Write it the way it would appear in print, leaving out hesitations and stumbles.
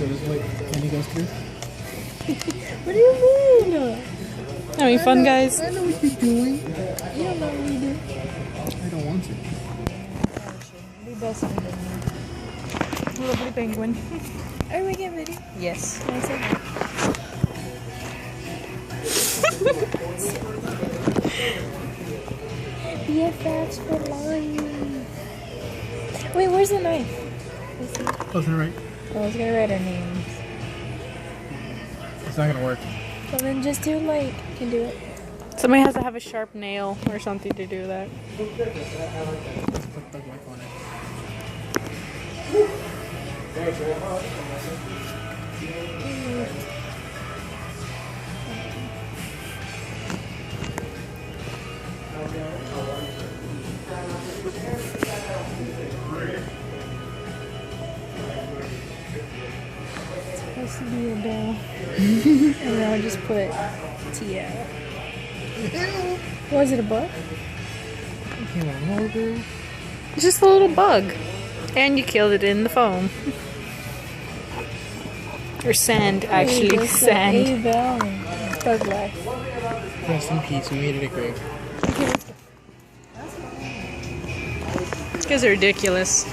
So this way candy goes through? What do you mean? Having fun, guys? I know what you're doing. You don't know what you do. I don't want to. Be best friend with me. Lovely penguin. Are we getting video? Yes. Can I say that? BFFs for life. Wait, where's the knife? Wasn't right. I was gonna write our names. It's not gonna work. Well, then just do like, you can do it. Somebody has to have a sharp nail or something to do that. Put the mic on it. It's supposed to be a bell. And then I'll just put Tia. Was it a book? It's just a little bug. And you killed it in the foam. Or sand, actually. Sand. A bell and Thug Life. Rest in peace. We made it a grave. Okay, let's go. These guys are ridiculous.